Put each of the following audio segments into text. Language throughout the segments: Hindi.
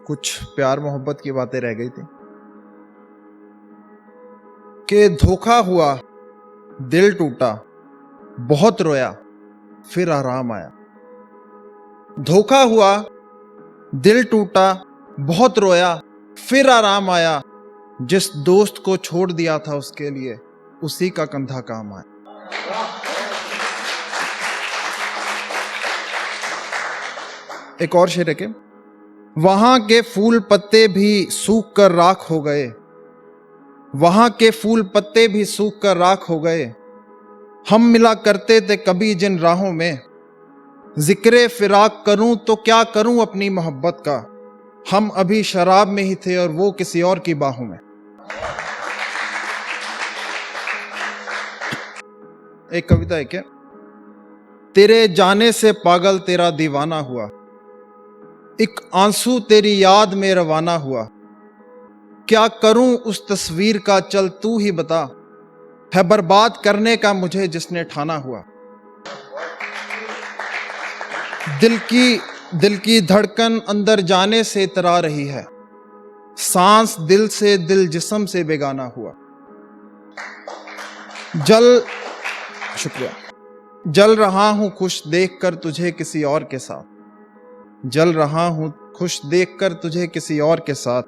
कुछ प्यार मोहब्बत की बातें रह गई थी कि धोखा हुआ, दिल टूटा, बहुत रोया, फिर आराम आया। धोखा हुआ, दिल टूटा, बहुत रोया, फिर आराम आया। जिस दोस्त को छोड़ दिया था उसके लिए, उसी का कंधा काम आया। एक और शेर है कि वहां के फूल पत्ते भी सूख कर राख हो गए, वहां के फूल पत्ते भी सूख कर राख हो गए। हम मिला करते थे कभी जिन राहों में, जिक्रे फिराक करूं तो क्या करूं अपनी मोहब्बत का। हम अभी शराब में ही थे और वो किसी और की बाहों में। एक कविता है क्या, तेरे जाने से पागल तेरा दीवाना हुआ, एक आंसू तेरी याद में रवाना हुआ। क्या करूं उस तस्वीर का चल तू ही बता, है बर्बाद करने का मुझे जिसने ठाना हुआ। दिल की धड़कन अंदर जाने से इतरा रही है, सांस दिल से दिल जिस्म से बेगाना हुआ। जल रहा हूं खुश देखकर तुझे किसी और के साथ, जल रहा हूं खुश देखकर तुझे किसी और के साथ।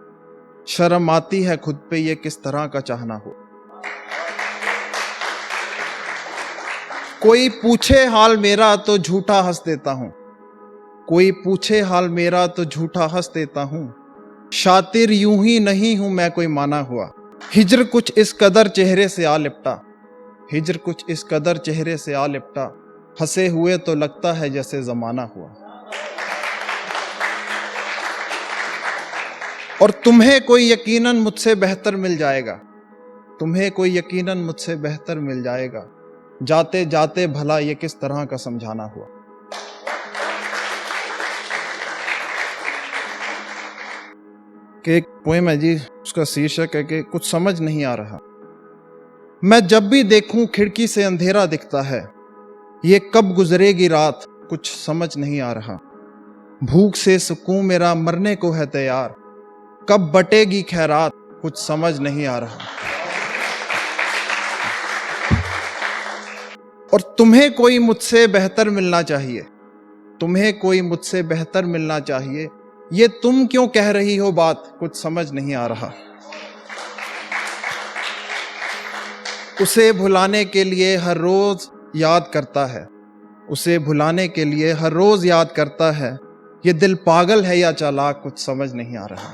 शर्म आती है खुद पे ये किस तरह का चाहना हो। कोई पूछे हाल मेरा तो झूठा हंस देता हूं, कोई पूछे हाल मेरा तो झूठा हंस देता हूं। शातिर यूं ही नहीं हूं मैं कोई माना हुआ। हिजर कुछ इस कदर चेहरे से आ लिपटा, हिजर कुछ इस कदर चेहरे से आ लिपटा। हंसे हुए तो लगता है जैसे जमाना हुआ। और तुम्हें कोई यकीनन मुझसे बेहतर मिल जाएगा, तुम्हें कोई यकीनन मुझसे बेहतर मिल जाएगा। जाते जाते भला ये किस तरह का समझाना हुआ। कि एक पोएम है जी, उसका शीर्षक है कि कुछ समझ नहीं आ रहा। मैं जब भी देखूं खिड़की से अंधेरा दिखता है, ये कब गुजरेगी रात कुछ समझ नहीं आ रहा। भूख से सुकून मेरा मरने को है तैयार, कब बटेगी खैरात कुछ समझ नहीं आ रहा। और तुम्हें कोई मुझसे बेहतर मिलना चाहिए, तुम्हें कोई मुझसे बेहतर मिलना चाहिए। ये तुम क्यों कह रही हो बात कुछ समझ नहीं आ रहा। उसे भुलाने के लिए हर रोज याद करता है, उसे भुलाने के लिए हर रोज याद करता है। ये दिल पागल है या चालाक कुछ समझ नहीं आ रहा।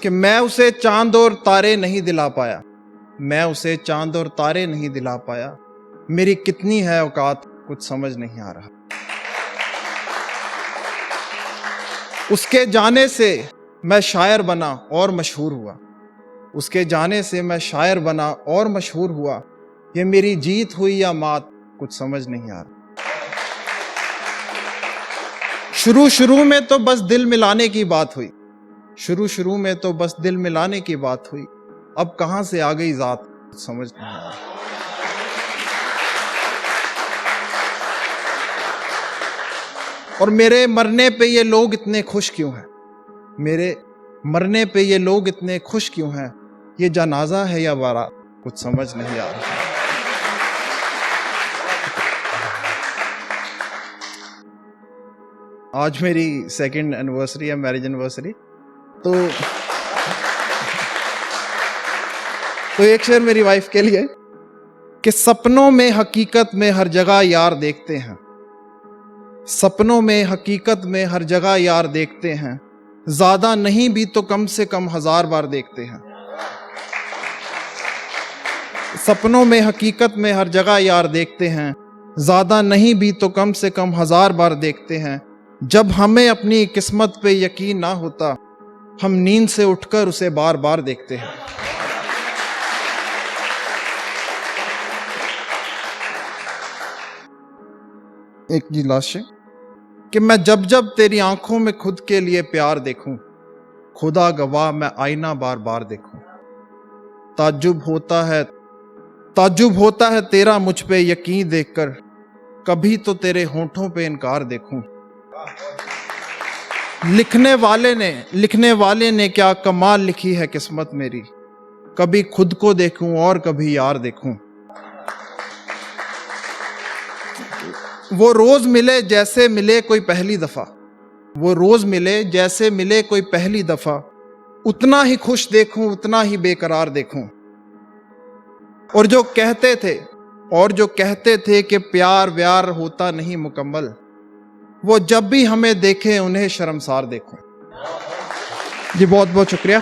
कि मैं उसे चांद और तारे नहीं दिला पाया, मैं उसे चांद और तारे नहीं दिला पाया। मेरी कितनी है औकात कुछ समझ नहीं आ रहा। उसके जाने से मैं शायर बना और मशहूर हुआ, उसके जाने से मैं शायर बना और मशहूर हुआ। ये मेरी जीत हुई या मात कुछ समझ नहीं आ रहा। शुरू में तो बस दिल मिलाने की बात हुई, शुरू में तो बस दिल मिलाने की बात हुई। अब कहां से आ गई जात कुछ समझ नहीं आ रहा। और मेरे मरने पे ये लोग इतने खुश क्यों हैं, मेरे मरने पे ये लोग इतने खुश क्यों हैं। ये जनाजा है या बारात कुछ समझ नहीं आ रहा। आज मेरी 2nd एनिवर्सरी है, मैरिज एनिवर्सरी। तो एक शेर मेरी वाइफ के लिए कि सपनों में हकीकत में हर जगह यार देखते हैं, सपनों में हकीकत में हर जगह यार देखते हैं। ज्यादा नहीं भी तो कम से कम 1000 बार देखते हैं। सपनों में हकीकत में हर जगह यार देखते हैं, ज्यादा नहीं भी तो कम से कम 1000 बार देखते हैं। जब हमें अपनी किस्मत पे यकीन ना होता, हम नींद से उठकर उसे बार बार देखते हैं। एक जी लास्ट कि मैं जब जब तेरी आंखों में खुद के लिए प्यार देखूं, खुदा गवाह मैं आईना बार बार देखूं। ताज्जुब होता है तेरा मुझ पे यकीन देखकर, कभी तो तेरे होठों पे इनकार देखूं। लिखने वाले ने क्या कमाल लिखी है किस्मत मेरी, कभी खुद को देखूं और कभी यार देखूं। वो रोज मिले जैसे मिले कोई पहली दफा, वो रोज मिले जैसे मिले कोई पहली दफा, उतना ही खुश देखूं उतना ही बेकरार देखूं। और जो कहते थे कि प्यार व्यार होता नहीं मुकम्मल, वो जब भी हमें देखे उन्हें शर्मसार देखूं। जी बहुत बहुत शुक्रिया।